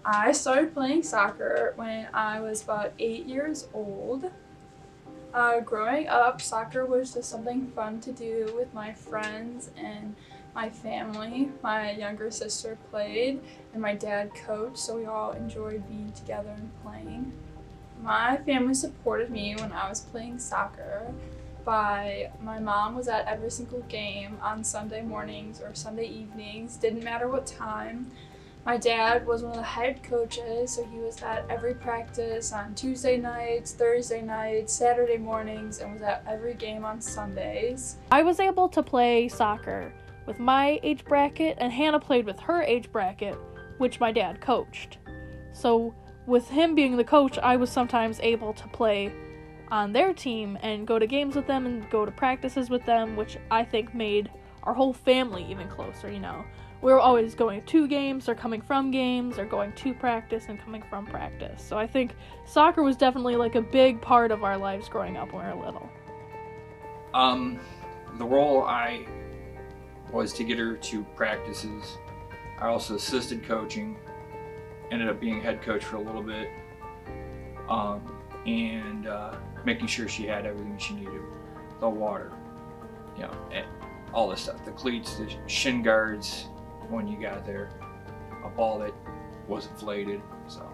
I started playing soccer when I was about 8 years old. Growing up, soccer was just something fun to do with my friends and my family. My younger sister played, and my dad coached, so we all enjoyed being together and playing. My family supported me when I was playing soccer. My mom was at every single game on Sunday mornings or Sunday evenings, didn't matter what time. My dad was one of the head coaches, so he was at every practice on Tuesday nights, Thursday nights, Saturday mornings, and was at every game on Sundays. I was able to play soccer with my age bracket, and Hannah played with her age bracket, which my dad coached. So with him being the coach, I was sometimes able to play on their team and go to games with them and go to practices with them, which I think made our whole family even closer, We were always going to games or coming from games or going to practice and coming from practice. So I think soccer was definitely like a big part of our lives growing up when we were little. The role I was to get her to practices. I also assisted coaching, ended up being head coach for a little bit, and making sure she had everything she needed, the water, and all this stuff, the cleats, the shin guards when you got there, a ball that was inflated, so.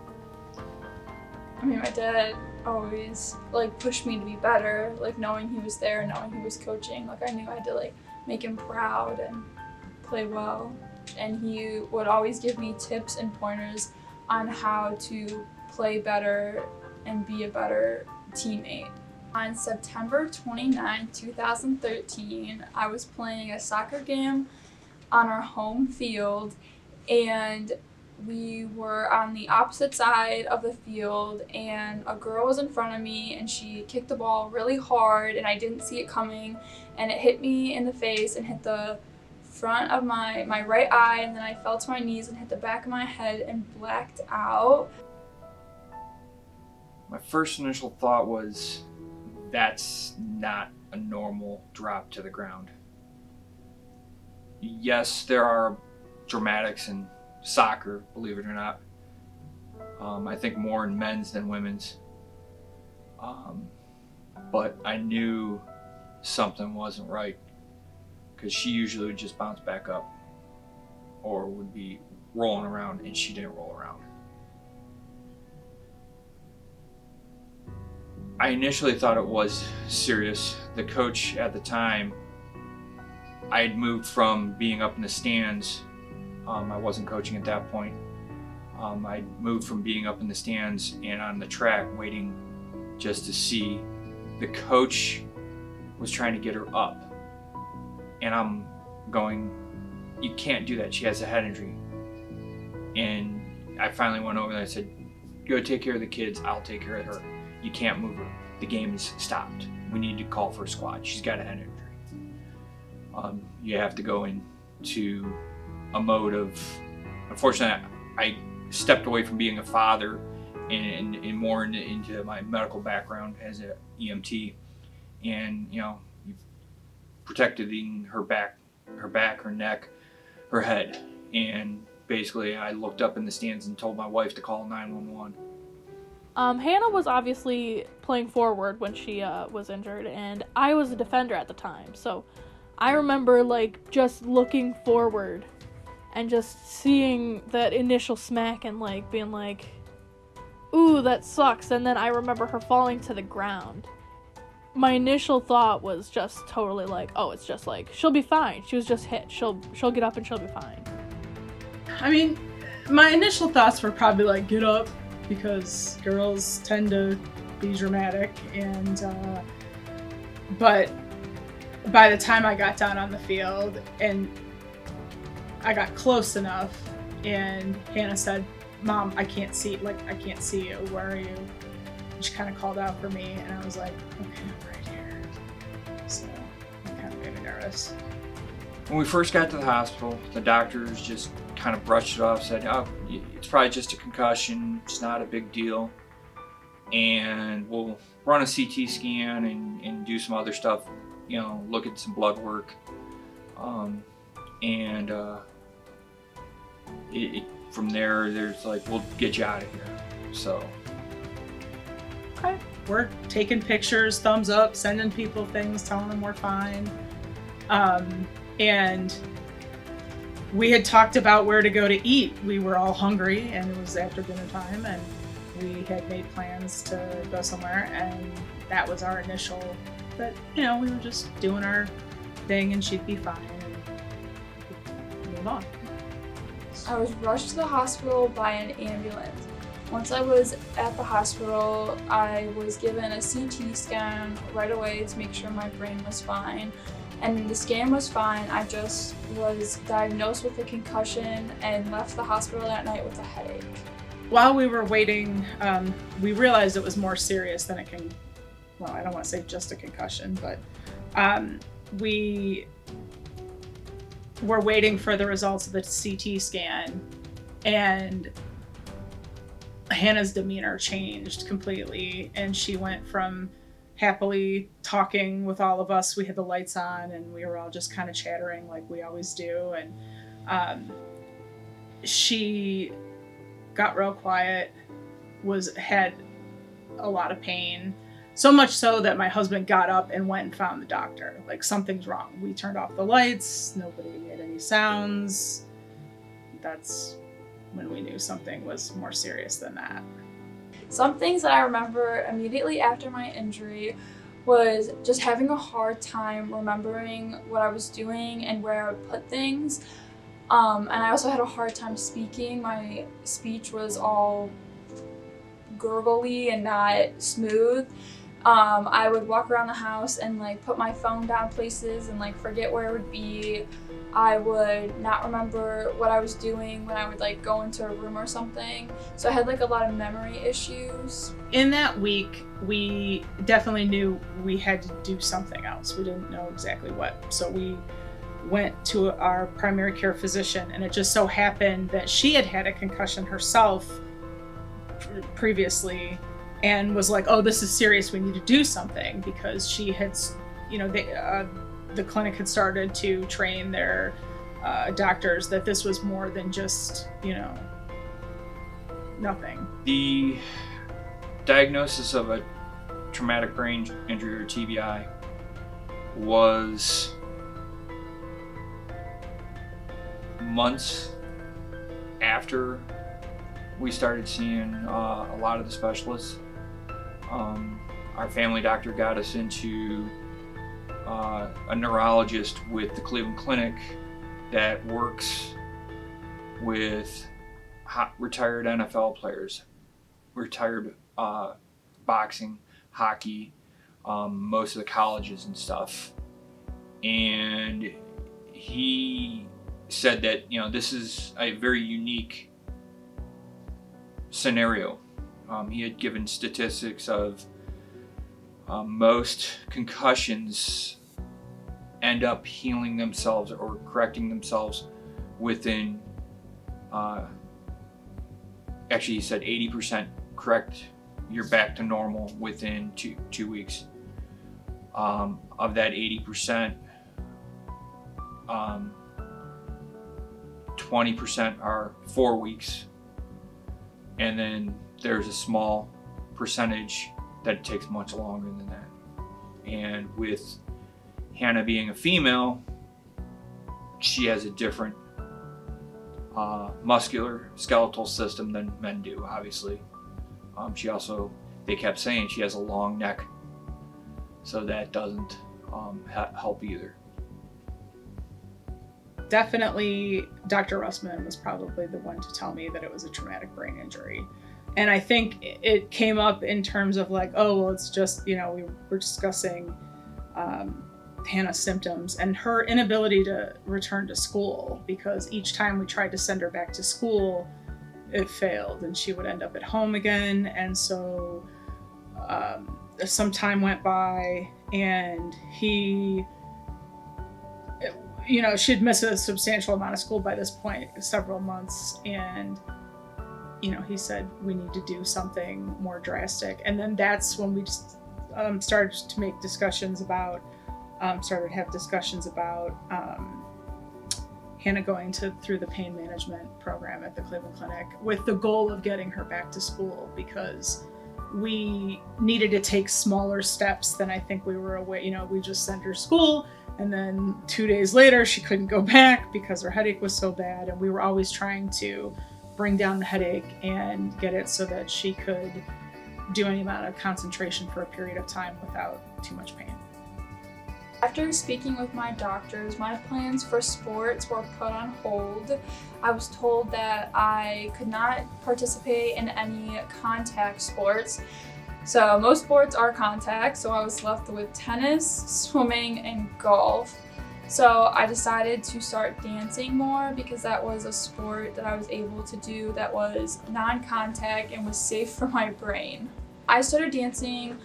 My dad always pushed me to be better, knowing he was there, knowing he was coaching. I knew I had to make him proud and play well. And he would always give me tips and pointers on how to play better and be a better teammate. On September 29, 2013, I was playing a soccer game on our home field, and we were on the opposite side of the field, and a girl was in front of me, and she kicked the ball really hard, and I didn't see it coming, and it hit me in the face and hit the front of my right eye, and then I fell to my knees and hit the back of my head and blacked out. My first initial thought was, that's not a normal drop to the ground. Yes, there are dramatics in soccer, believe it or not. I think more in men's than women's. But I knew something wasn't right, because she usually would just bounce back up or would be rolling around, and she didn't roll around. I initially thought it was serious. The coach at the time, I had moved from being up in the stands. I wasn't coaching at that point. I moved from being up in the stands and on the track waiting just to see. The coach was trying to get her up. And I'm going, you can't do that. She has a head injury. And I finally went over and I said, go take care of the kids. I'll take care of her. You can't move her. The game is stopped. We need to call for a squad. She's got a head injury. You have to go into a mode of, unfortunately, I stepped away from being a father and more into my medical background as an EMT, and protecting her back, her neck, her head, and basically I looked up in the stands and told my wife to call 911. Hannah was obviously playing forward when she was injured, and I was a defender at the time, so I remember just looking forward and just seeing that initial smack and being ooh, that sucks, and then I remember her falling to the ground. My initial thought was just totally oh, it's just she'll be fine. She was just hit. She'll get up and she'll be fine. My initial thoughts were probably get up, because girls tend to be dramatic, and but by the time I got down on the field and I got close enough and Hannah said, Mom, I can't see you, where are you? And she kind of called out for me, and I was like, okay, I'm right here. So it kind of made me nervous. When we first got to the hospital, the doctors just kind of brushed it off, said, oh, it's probably just a concussion, it's not a big deal, and we'll run a CT scan and do some other stuff, look at some blood work, and from there, there's like, we'll get you out of here. So. Okay. We're taking pictures, thumbs up, sending people things, telling them we're fine. And we had talked about where to go to eat. We were all hungry, and it was after dinner time, and we had made plans to go somewhere, and that was our initial, that, we were just doing our thing and she'd be fine and move on. I was rushed to the hospital by an ambulance. Once I was at the hospital, I was given a CT scan right away to make sure my brain was fine. And the scan was fine. I just was diagnosed with a concussion and left the hospital that night with a headache. While we were waiting, we realized it was more serious than I don't want to say just a concussion, but we were waiting for the results of the CT scan, and Hannah's demeanor changed completely, and she went from happily talking with all of us. We had the lights on and we were all just kind of chattering like we always do, and she got real quiet, had a lot of pain, so much so that my husband got up and went and found the doctor. Like, something's wrong. We turned off the lights, nobody made any sounds. That's when we knew something was more serious than that. Some things that I remember immediately after my injury was just having a hard time remembering what I was doing and where I would put things. And I also had a hard time speaking. My speech was all gurgly and not smooth. I would walk around the house and like put my phone down places and like forget where it would be. I would not remember what I was doing when I would like go into a room or something. So I had like a lot of memory issues. In that week, we definitely knew we had to do something else. We didn't know exactly what. So we went to our primary care physician, and it just so happened that she had had a concussion herself previously and was like, oh, this is serious, we need to do something, because she had, the clinic had started to train their doctors that this was more than just, nothing. The diagnosis of a traumatic brain injury, or TBI, was months after we started seeing a lot of the specialists. Our family doctor got us into a neurologist with the Cleveland Clinic that works with retired NFL players, retired boxing, hockey, most of the colleges and stuff. And he said that, this is a very unique scenario. He had given statistics of most concussions end up healing themselves or correcting themselves within, actually he said 80% correct, you're back to normal within two weeks. Of that 80%, 20% are 4 weeks, and then there's a small percentage that takes much longer than that. And with Hannah being a female, she has a different muscular skeletal system than men do, obviously. She also, they kept saying she has a long neck, so that doesn't help either. Definitely, Dr. Russman was probably the one to tell me that it was a traumatic brain injury. And I think it came up in terms of like, oh, well, it's just, we were discussing Hannah's symptoms and her inability to return to school, because each time we tried to send her back to school, it failed and she would end up at home again. And so some time went by, and she'd missed a substantial amount of school by this point, several months. And, he said, we need to do something more drastic. And then that's when we just started to make discussions about, Hannah going through the pain management program at the Cleveland Clinic with the goal of getting her back to school, because we needed to take smaller steps than I think we were aware. We just sent her to school, and then 2 days later she couldn't go back because her headache was so bad, and we were always trying to bring down the headache and get it so that she could do any amount of concentration for a period of time without too much pain. After speaking with my doctors, my plans for sports were put on hold. I was told that I could not participate in any contact sports. So most sports are contact, so I was left with tennis, swimming, and golf. So I decided to start dancing more because that was a sport that I was able to do that was non-contact and was safe for my brain. I started dancing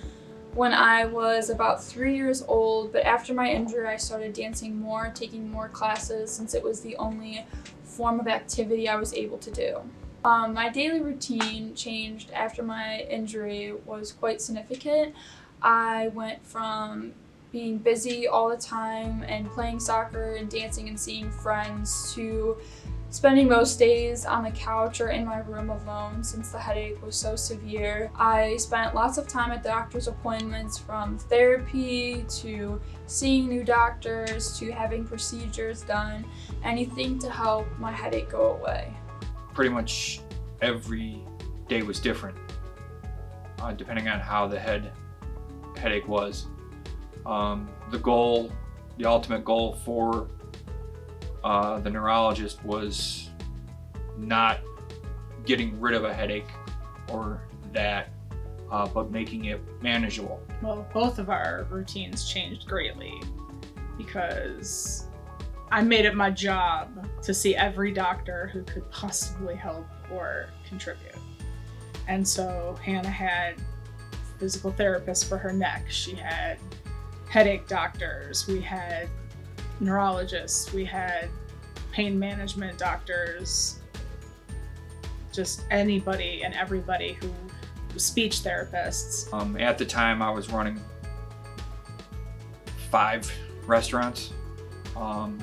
when I was about 3 years old, but after my injury I started dancing more, taking more classes since it was the only form of activity I was able to do. My daily routine changed after my injury was quite significant. I went from being busy all the time and playing soccer and dancing and seeing friends to spending most days on the couch or in my room alone since the headache was so severe. I spent lots of time at doctor's appointments, from therapy to seeing new doctors to having procedures done, anything to help my headache go away. Pretty much every day was different, depending on how the headache was. The ultimate goal for the neurologist was not getting rid of a headache or that, but making it manageable. Well, both of our routines changed greatly because I made it my job to see every doctor who could possibly help or contribute. And so Hannah had physical therapists for her neck. She had headache doctors. We had neurologists. We had pain management doctors. Just anybody and everybody who speech therapists. At the time, I was running 5 restaurants,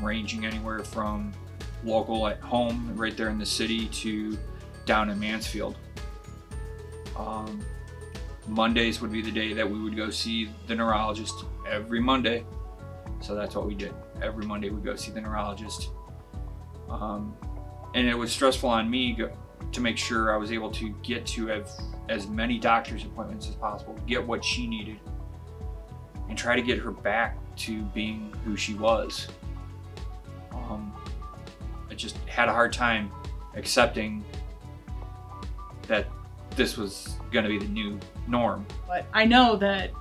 ranging anywhere from local at home, right there in the city, to down in Mansfield. Mondays would be the day that we would go see the neurologist every Monday. So that's what we did. Every Monday we'd go see the neurologist. And it was stressful on me to make sure I was able to get to as many doctor's appointments as possible, get what she needed, and try to get her back to being who she was. I just had a hard time accepting that this was going to be the new norm. But I know that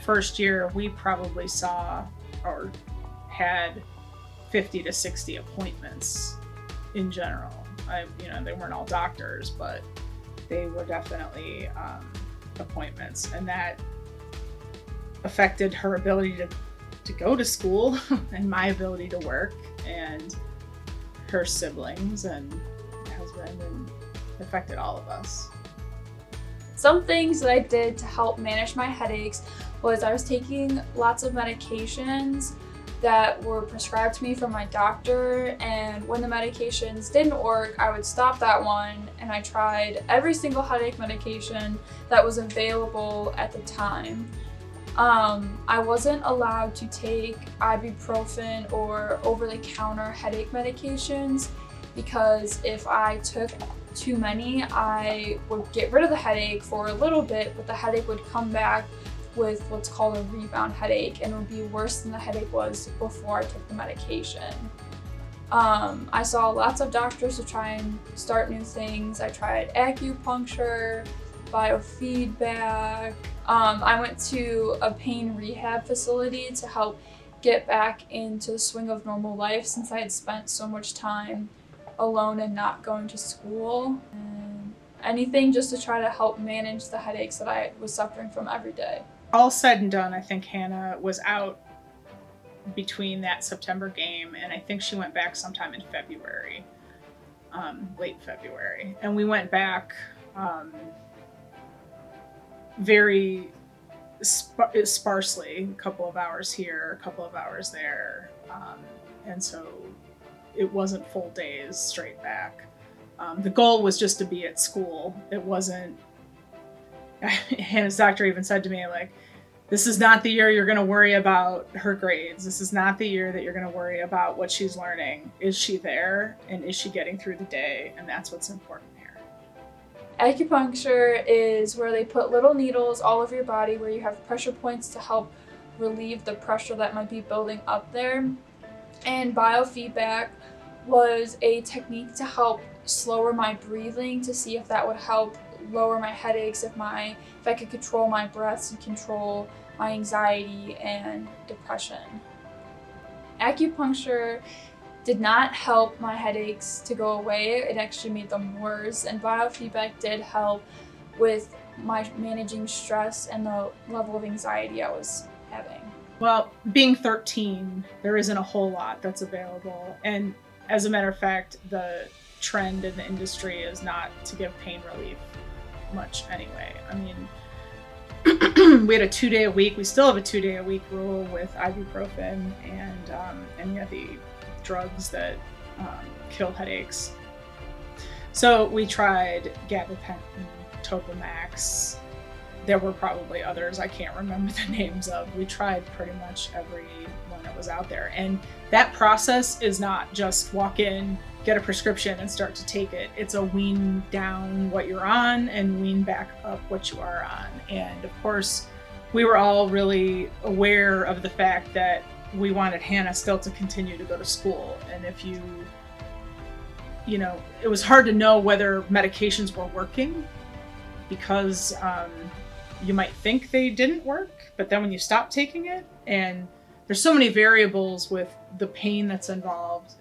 first year we probably saw or had 50 to 60 appointments in general. They weren't all doctors, but they were definitely appointments, and that affected her ability to go to school and my ability to work, and her siblings and husband, and affected all of us. Some things that I did to help manage my headaches was I was taking lots of medications that were prescribed to me from my doctor, and when the medications didn't work, I would stop that one, and I tried every single headache medication that was available at the time. I wasn't allowed to take ibuprofen or over-the-counter headache medications because if I took too many, I would get rid of the headache for a little bit, but the headache would come back with what's called a rebound headache, and it would be worse than the headache was before I took the medication. I saw lots of doctors to try and start new things. I tried acupuncture, biofeedback. I went to a pain rehab facility to help get back into the swing of normal life since I had spent so much time alone and not going to school. And anything just to try to help manage the headaches that I was suffering from every day. All said and done, I think Hannah was out between that September game, and I think she went back sometime in February, late February. And we went back very sparsely, a couple of hours here, a couple of hours there. And so it wasn't full days straight back. The goal was just to be at school. It wasn't. Hannah's doctor even said to me, like, this is not the year you're going to worry about her grades. This is not the year that you're going to worry about what she's learning. Is she there? And is she getting through the day? And that's what's important here. Acupuncture is where they put little needles all over your body where you have pressure points to help relieve the pressure that might be building up there. And biofeedback was a technique to help slower my breathing, to see if that would help lower my headaches, if I could control my breaths and control my anxiety and depression. Acupuncture did not help my headaches to go away. It actually made them worse, and biofeedback did help with my managing stress and the level of anxiety I was having. Well, being 13, there isn't a whole lot that's available, and as a matter of fact, the trend in the industry is not to give pain relief much anyway. I mean, we had a 2-day-a-week. We still have a 2-day-a-week rule with ibuprofen and any of the drugs that kill headaches. So we tried gabapentin, Topamax. There were probably others I can't remember the names of. We tried pretty much every one that was out there. And that process is not just walk in, get a prescription, and start to take it. It's a wean down what you're on and wean back up what you are on. And of course, we were all really aware of the fact that we wanted Hannah still to continue to go to school. And if you know, it was hard to know whether medications were working because you might think they didn't work, but then when you stop taking it, and there's so many variables with the pain that's involved,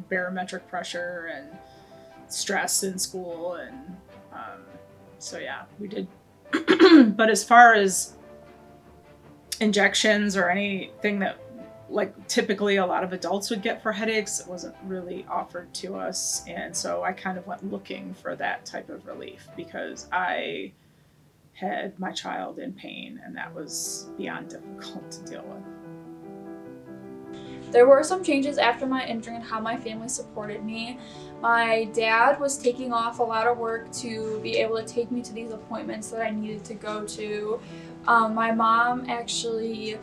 barometric pressure and stress in school, and so yeah, we did. But as far as injections or anything that like typically a lot of adults would get for headaches, it wasn't really offered to us, and so I kind of went looking for that type of relief because I had my child in pain, and that was beyond difficult to deal with. There were some changes after my injury and how my family supported me. My dad was taking off a lot of work to be able to take me to these appointments that I needed to go to. My mom actually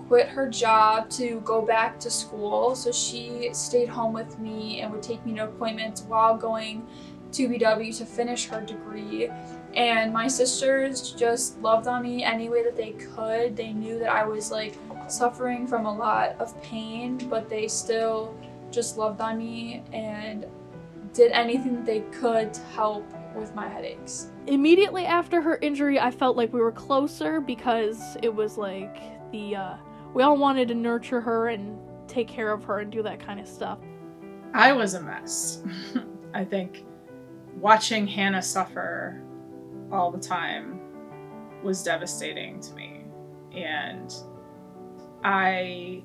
quit her job to go back to school, so she stayed home with me and would take me to appointments while going to BW to finish her degree. And my sisters just loved on me any way that they could. They knew that I was like suffering from a lot of pain, but they still just loved on me and did anything that they could to help with my headaches. Immediately after her injury, I felt like we were closer because it was like we all wanted to nurture her and take care of her and do that kind of stuff. I was a mess. I think watching Hannah suffer all the time was devastating to me. And I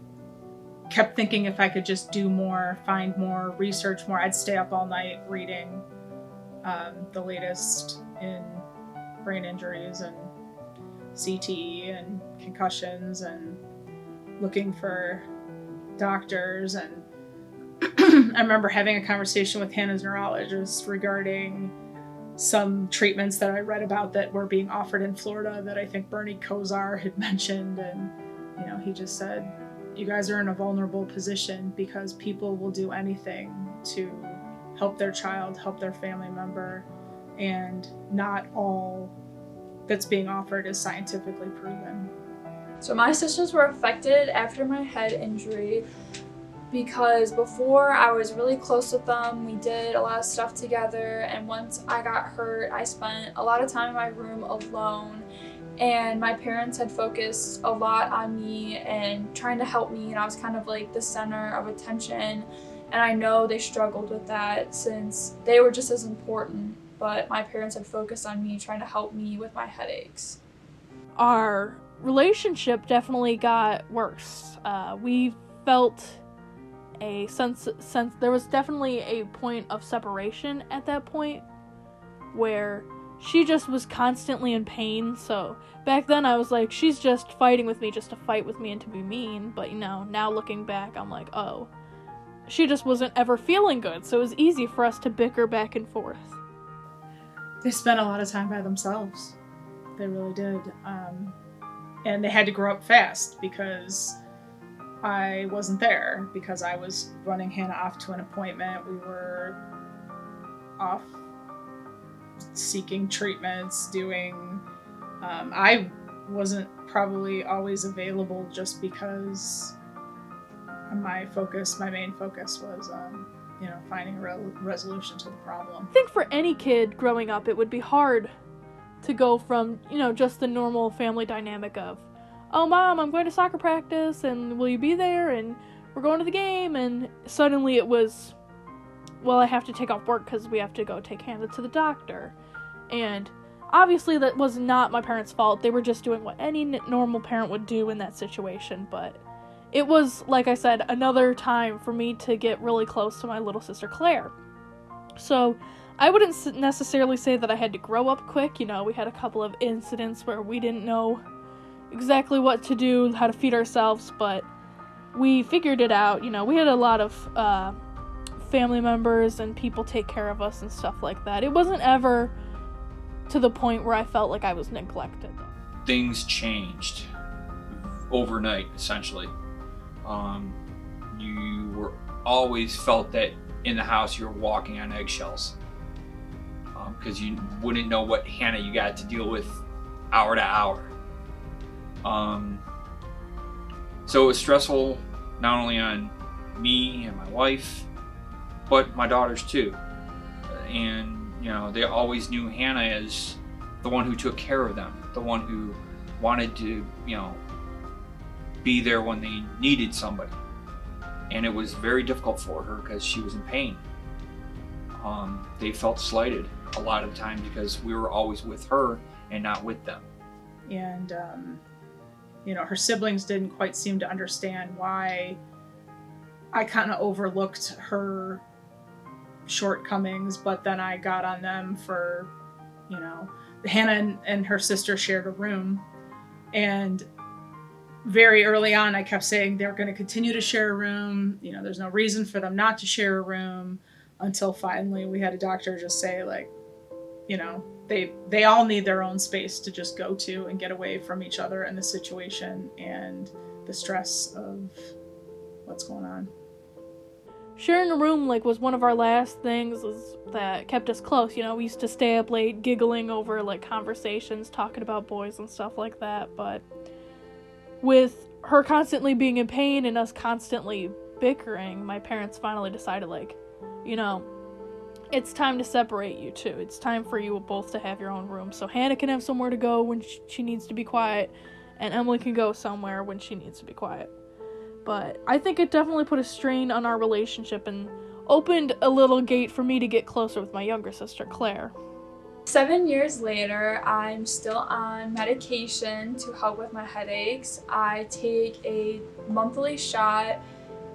kept thinking if I could just do more, find more, research more, I'd stay up all night reading the latest in brain injuries and CTE and concussions and looking for doctors. And I remember having a conversation with Hannah's neurologist regarding some treatments that I read about that were being offered in Florida that I think Bernie Kosar had mentioned. And, you know, he just said, you guys are in a vulnerable position because people will do anything to help their child, help their family member, and not all that's being offered is scientifically proven. So my sisters were affected after my head injury because before I was really close with them. We did a lot of stuff together, and once I got hurt, I spent a lot of time in my room alone, and my parents had focused a lot on me and trying to help me, and I was kind of like the center of attention, and I know they struggled with that since they were just as important, but my parents had focused on me trying to help me with my headaches. Our relationship definitely got worse. We felt a sense there was definitely a point of separation at that point where she just was constantly in pain. So back then I was like, she's just fighting with me just to fight with me and to be mean. But you know, now looking back, I'm like, oh, she just wasn't ever feeling good, so it was easy for us to bicker back and forth. They spent a lot of time by themselves. They really did. And they had to grow up fast because I wasn't there, because I was running Hannah off to an appointment. We were off seeking treatments, doing... I wasn't probably always available just because my main focus was, finding a resolution to the problem. I think for any kid growing up, it would be hard to go from, just the normal family dynamic of, oh, Mom, I'm going to soccer practice, and will you be there? And we're going to the game. And suddenly it was, well, I have to take off work because we have to go take Hannah to the doctor. And obviously that was not my parents' fault. They were just doing what any normal parent would do in that situation. But it was, like I said, another time for me to get really close to my little sister Claire. So I wouldn't necessarily say that I had to grow up quick. We had a couple of incidents where we didn't know exactly what to do, how to feed ourselves, but we figured it out. We had a lot of family members and people take care of us and stuff like that. It wasn't ever to the point where I felt like I was neglected. Things changed overnight, essentially. You were always felt that in the house you were walking on eggshells, because you wouldn't know what Hannah you got to deal with hour to hour. So it was stressful not only on me and my wife, but my daughters too. And they always knew Hannah as the one who took care of them, the one who wanted to, be there when they needed somebody. And it was very difficult for her because she was in pain. They felt slighted a lot of the time because we were always with her and not with them. And, her siblings didn't quite seem to understand why I kind of overlooked her shortcomings, but then I got on them for, Hannah and her sister shared a room, and very early on I kept saying they're going to continue to share a room, there's no reason for them not to share a room, until finally we had a doctor just say, like, they all need their own space to just go to and get away from each other and the situation and the stress of what's going on. Sharing a room was one of our last things that kept us close. We used to stay up late giggling over conversations, talking about boys and stuff like that. But with her constantly being in pain and us constantly bickering, my parents finally decided it's time to separate you two. It's time for you both to have your own room. So Hannah can have somewhere to go when she needs to be quiet, and Emily can go somewhere when she needs to be quiet. But I think it definitely put a strain on our relationship and opened a little gate for me to get closer with my younger sister, Claire. 7 years later, I'm still on medication to help with my headaches. I take a monthly shot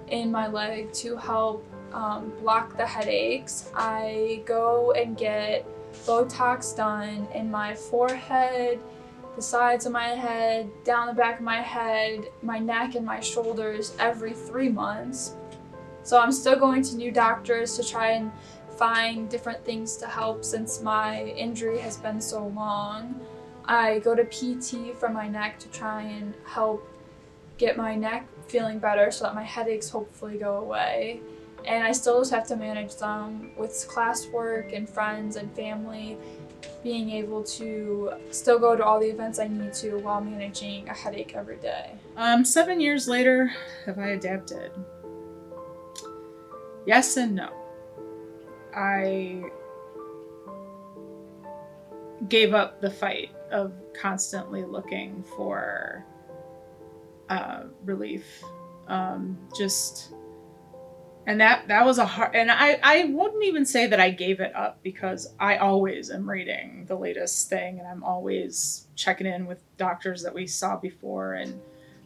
in my leg to help block the headaches. I go and get Botox done in my forehead, the sides of my head, down the back of my head, my neck, and my shoulders every 3 months. So I'm still going to new doctors to try and find different things to help since my injury has been so long. I go to PT for my neck to try and help get my neck feeling better so that my headaches hopefully go away. And I still just have to manage them with classwork and friends and family, being able to still go to all the events I need to while managing a headache every day. 7 years later, have I adapted? Yes and no. I gave up the fight of constantly looking for relief. And that was a hard, and I wouldn't even say that I gave it up, because I always am reading the latest thing and I'm always checking in with doctors that we saw before.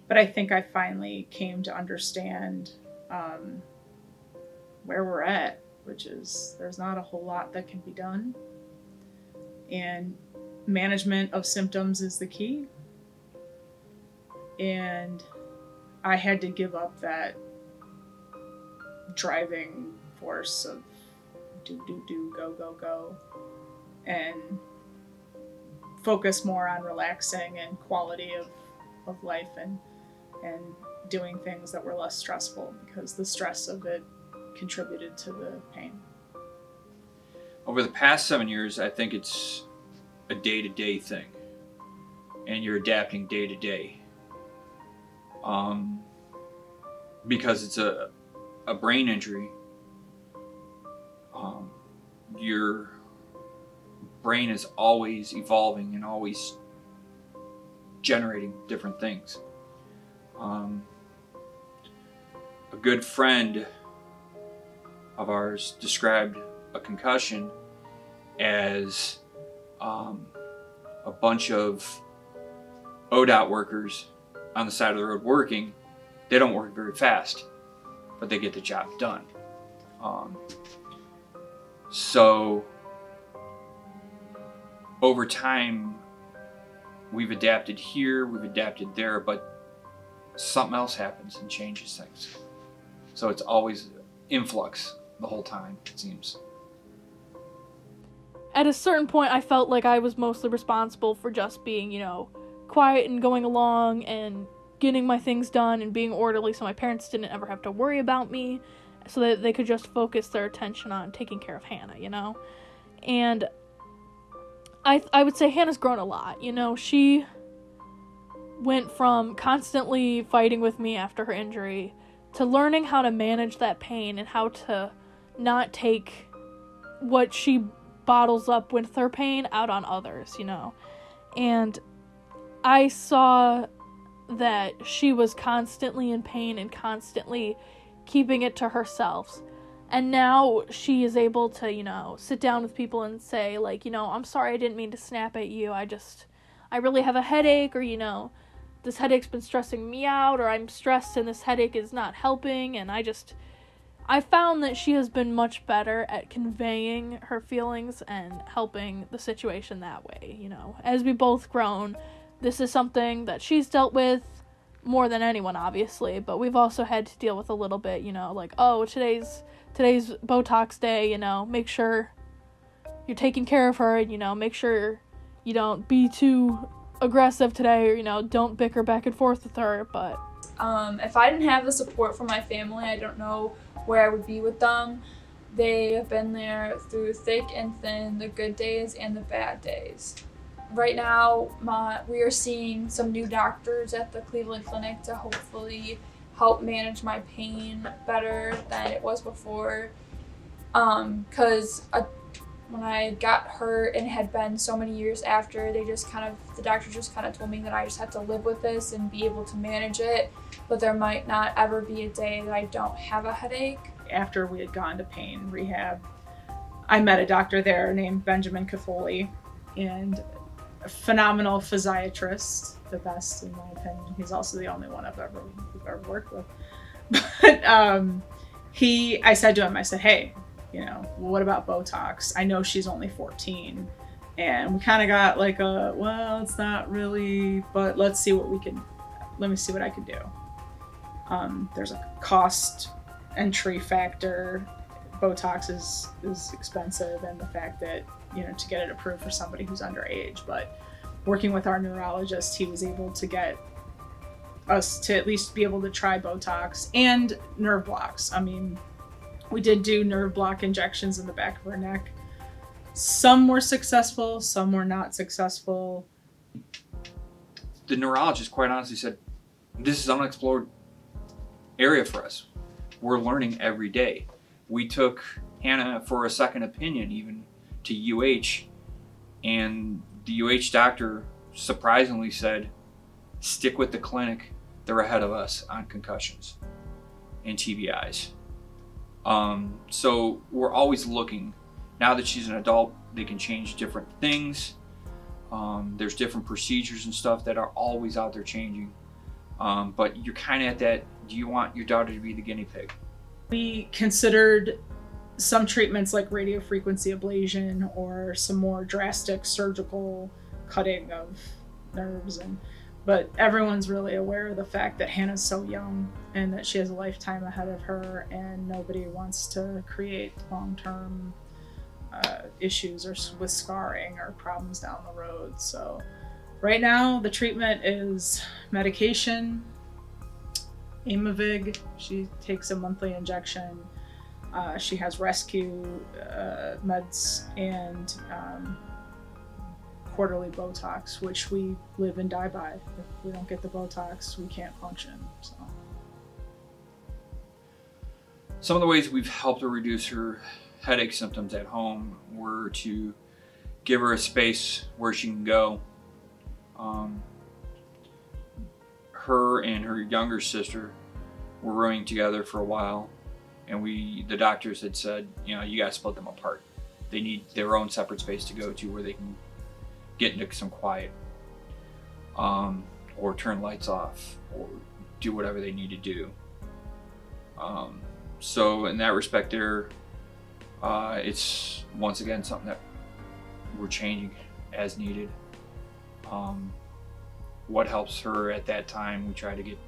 But I think I finally came to understand where we're at, which is there's not a whole lot that can be done. And management of symptoms is the key. And I had to give up that driving force of do, go, go, go, and focus more on relaxing and quality of life and doing things that were less stressful, because the stress of it contributed to the pain. Over the past 7 years, I think it's a day-to-day thing, and you're adapting day to day. Because it's a brain injury, your brain is always evolving and always generating different things. A good friend of ours described a concussion as a bunch of ODOT workers on the side of the road working. They don't work very fast, but they get the job done. So over time, we've adapted here, we've adapted there, but something else happens and changes things. So it's always influx the whole time, it seems. At a certain point, I felt like I was mostly responsible for just being, quiet and going along and getting my things done and being orderly, so my parents didn't ever have to worry about me, so that they could just focus their attention on taking care of Hannah, And I would say Hannah's grown a lot, She went from constantly fighting with me after her injury to learning how to manage that pain and how to not take what she bottles up with her pain out on others, And I saw that she was constantly in pain and constantly keeping it to herself. And now she is able to, sit down with people and say, like, I'm sorry, I didn't mean to snap at you. I really have a headache, or, this headache's been stressing me out, or I'm stressed and this headache is not helping. And I found that she has been much better at conveying her feelings and helping the situation that way, As we both grown, this is something that she's dealt with more than anyone, obviously, but we've also had to deal with a little bit, like, oh, today's Botox day, make sure you're taking care of her, and, make sure you don't be too aggressive today, or, don't bicker back and forth with her. But if I didn't have the support from my family, I don't know where I would be with them. They have been there through thick and thin, the good days and the bad days. Right now, we are seeing some new doctors at the Cleveland Clinic to hopefully help manage my pain better than it was before. Because when I got hurt and it had been so many years after, the doctor just kind of told me that I just have to live with this and be able to manage it, but there might not ever be a day that I don't have a headache. After we had gone to pain rehab, I met a doctor there named Benjamin Caffoli, and a phenomenal physiatrist, the best in my opinion. He's also the only one we've ever worked with. But I said to him, I said, hey, what about Botox? I know she's only 14. And we kind of got like well, it's not really, but let me see what I can do. There's a cost entry factor. Botox is expensive, and the fact that, to get it approved for somebody who's underage. But working with our neurologist, he was able to get us to at least be able to try Botox and nerve blocks. I mean, we did do nerve block injections in the back of her neck. Some were successful, some were not successful. The neurologist quite honestly said, this is an unexplored area for us. We're learning every day. We took Hannah for a second opinion even to UH, and the UH doctor surprisingly said, stick with the clinic. They're ahead of us on concussions and TBIs. So we're always looking. Now that she's an adult, they can change different things. There's different procedures and stuff that are always out there changing. But you're kind of at that, do you want your daughter to be the guinea pig? We considered some treatments like radiofrequency ablation or some more drastic surgical cutting of nerves, and but everyone's really aware of the fact that Hannah's so young and that she has a lifetime ahead of her, and nobody wants to create long-term issues or with scarring or problems down the road. So right now the treatment is medication, Aimovig. She takes a monthly injection. She has rescue meds and quarterly Botox, which we live and die by. If we don't get the Botox, we can't function. So Some of the ways we've helped her reduce her headache symptoms at home were to give her a space where she can go. Her and her younger sister were rooming together for a while, and the doctors had said, you know, you gotta split them apart. They need their own separate space to go to where they can get into some quiet, or turn lights off, or do whatever they need to do. So in that respect there, it's once again something that we're changing as needed. What helps her at that time, we try to get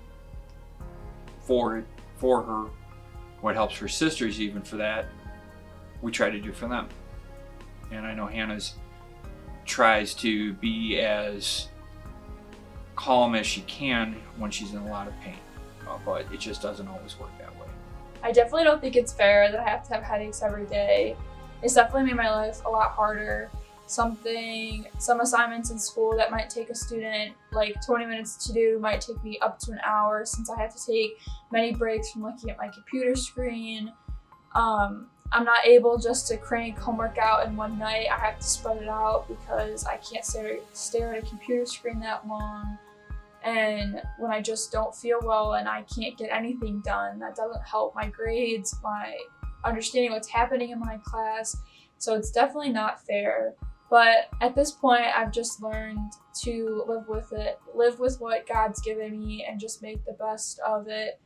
for her. What helps her sisters, even for that, we try to do for them. And I know Hannah's tries to be as calm as she can when she's in a lot of pain, but it just doesn't always work that way. I definitely don't think it's fair that I have to have headaches every day. It's definitely made my life a lot harder. Some assignments in school that might take a student like 20 minutes to do might take me up to an hour, since I have to take many breaks from looking at my computer screen. I'm not able just to crank homework out in one night. I have to spread it out because I can't stare at a computer screen that long. And when I just don't feel well and I can't get anything done, that doesn't help my grades, my understanding what's happening in my class. So it's definitely not fair. But at this point, I've just learned to live with it, live with what God's given me, and just make the best of it